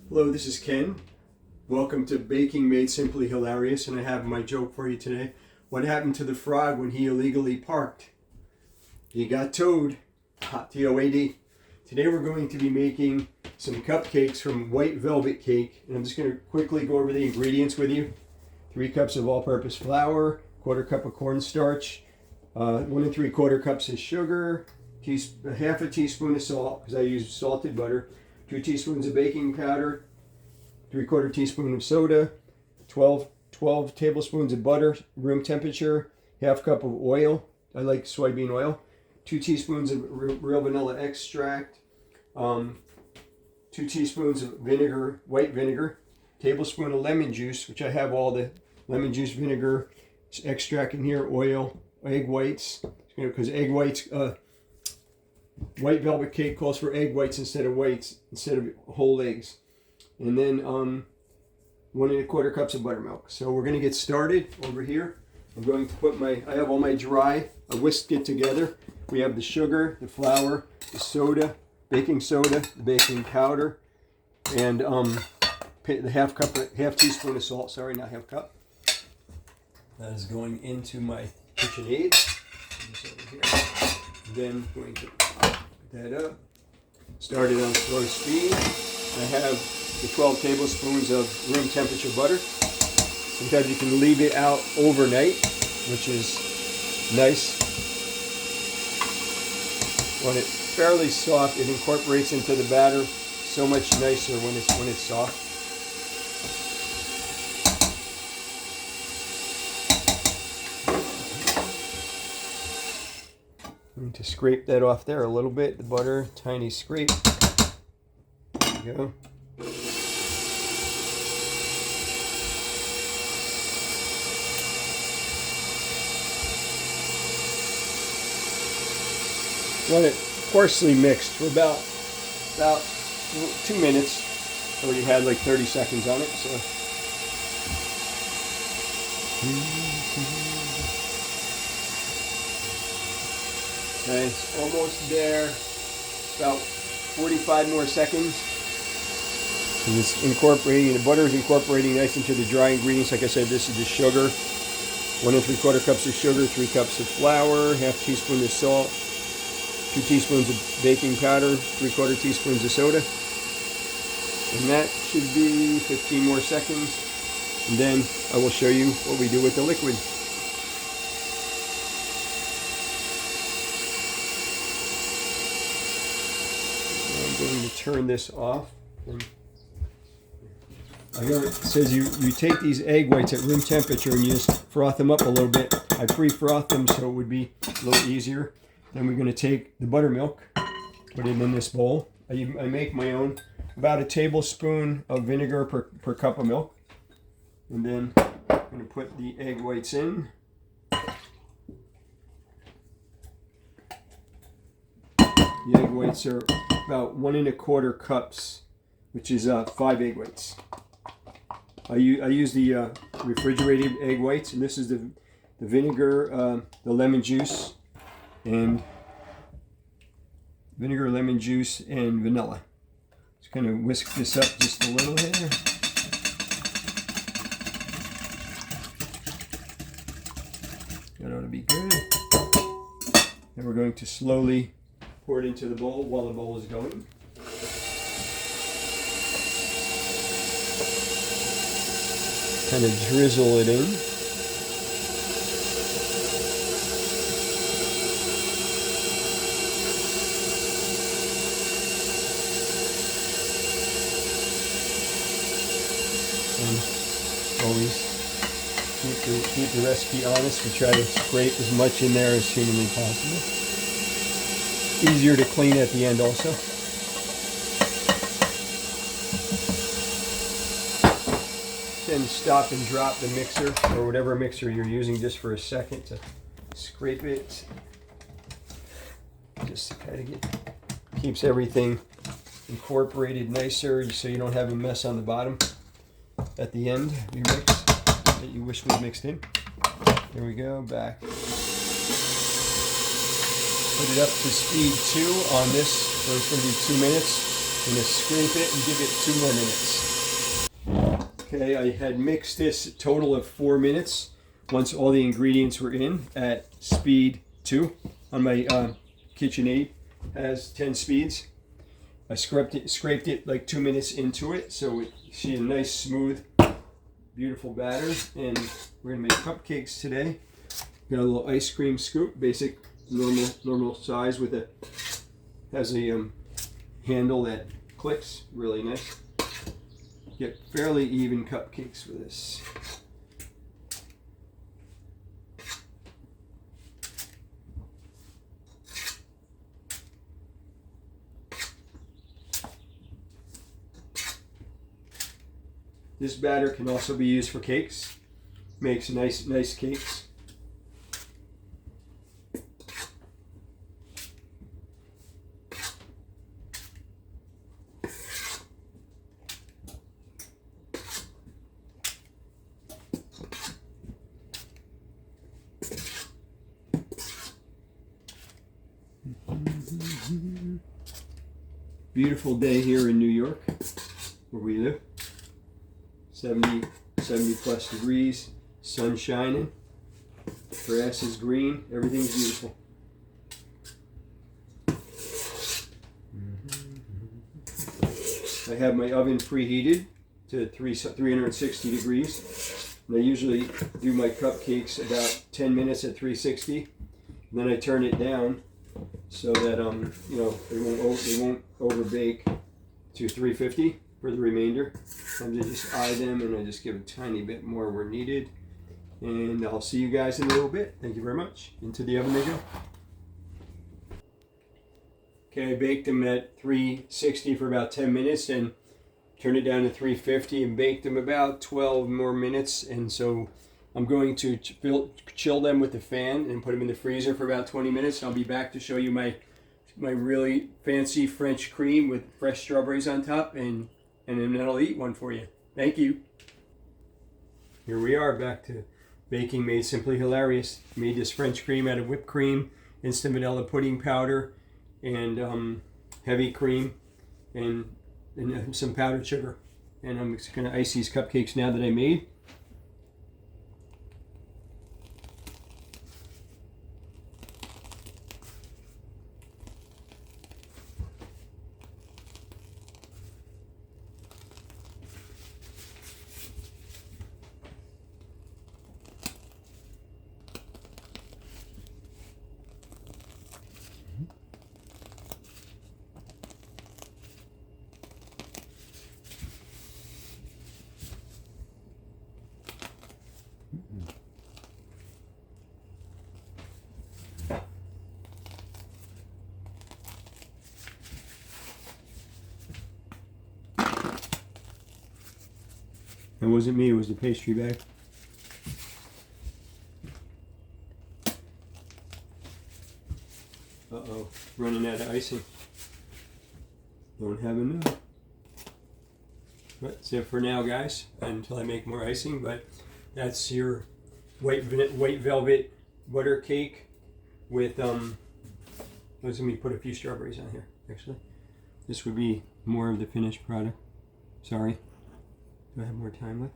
Hello, this is Ken. Welcome to Baking Made Simply Hilarious, and I have my joke for you today. What happened to the frog when he illegally parked? He got towed. T-O-A-D. Today we're going to be making some cupcakes from white velvet cake, and I'm just going to quickly go over the ingredients with you. 3 cups of all-purpose flour, 1/4 cup of cornstarch, 1 3/4 cups of sugar, half a teaspoon of salt, because I use salted butter, 2 teaspoons of baking powder, 3/4 teaspoon of soda, 12 tablespoons of butter, room temperature, half cup of oil. I like soybean oil. 2 teaspoons of real vanilla extract, 2 teaspoons of vinegar, white vinegar, tablespoon of lemon juice, which I have all the lemon juice, vinegar, extract in here, oil, egg whites, because egg whites, white velvet cake calls for egg whites instead of whole eggs. And then 1 1/4 cups of buttermilk. So we're going to get started over here. I'm going to put I have all my I whisked it together. We have the sugar, the flour, the soda, baking soda, the baking powder, and the half teaspoon of salt. Sorry, not half cup. That is going into my KitchenAid. This over here. Then going to put that up. Start it on slow speed. I have the 12 tablespoons of room temperature butter. Sometimes you can leave it out overnight, which is nice. When it's fairly soft, it incorporates into the batter so much nicer when it's soft. I'm going to scrape that off there a little bit, the butter, tiny scrape. There you go. Want it coarsely mixed for about 2 minutes. Already had like 30 seconds on it, so. Okay, it's almost there. About 45 more seconds. And it's incorporating, the butter is incorporating nice into the dry ingredients. Like I said, this is the sugar. 1 3/4 cups of sugar, 3 cups of flour, half teaspoon of salt, 2 teaspoons of baking powder, 3/4 teaspoons of soda. And that should be 15 more seconds. And then I will show you what we do with the liquid. I'm going to turn this off. It says you take these egg whites at room temperature and you just froth them up a little bit. I pre-froth them so it would be a little easier. Then we're going to take the buttermilk, put it in this bowl. I make my own, about a tablespoon of vinegar per cup of milk. And then I'm going to put the egg whites in. The egg whites are about 1 1/4 cups, which is 5 egg whites. I use the refrigerated egg whites, and this is the vinegar, the lemon juice, and vinegar, lemon juice, and vanilla. Just kind of whisk this up just a little here. That ought to be good. Then we're going to slowly pour it into the bowl while the bowl is going. Kind of drizzle it in. And always keep the recipe honest. We try to scrape as much in there as humanly possible. Easier to clean at the end also. Then stop and drop the mixer or whatever mixer you're using just for a second to scrape it. Just to kind of keeps everything incorporated nicer so you don't have a mess on the bottom at the end of your mix that you wish was mixed in. There we go, back. Put it up to speed 2 on this, so it's going to be 2 minutes. gonna scrape it and give it 2 more minutes. Okay, I had mixed this a total of 4 minutes once all the ingredients were in at speed 2 on my KitchenAid. Has 10 speeds. I scraped it like 2 minutes into it, so you see a nice smooth, beautiful batter. And we're gonna make cupcakes today. Got a little ice cream scoop, basic normal size, with a has a handle that clicks, really nice. Get fairly even cupcakes with this. This batter can also be used for cakes. Makes nice cakes. Beautiful day here in New York, where we live. 70 plus degrees, sun shining, grass is green, everything's beautiful. I have my oven preheated to 360 degrees. And I usually do my cupcakes about 10 minutes at 360. And then I turn it down so that they won't over bake to 350 for the remainder. I just eye them, and I just give a tiny bit more where needed. And I'll see you guys in a little bit. Thank you very much. Into the oven they go. Okay, I baked them at 360 for about 10 minutes and turned it down to 350 and baked them about 12 more minutes. And so I'm going to chill them with the fan and put them in the freezer for about 20 minutes. I'll be back to show you my really fancy French cream with fresh strawberries on top, and then I'll eat one for you. Thank you. Here we are, back to Baking Made Simply Hilarious. Made this French cream out of whipped cream, instant vanilla pudding powder, and heavy cream, and some powdered sugar. And I'm just going to ice these cupcakes now that I made. It wasn't me, it was the pastry bag. Uh-oh, running out of icing. Don't have enough. That's it for now, guys, until I make more icing. But that's your white velvet butter cake with, let me put a few strawberries on here, actually. This would be more of the finished product. Sorry. Do I have more time left?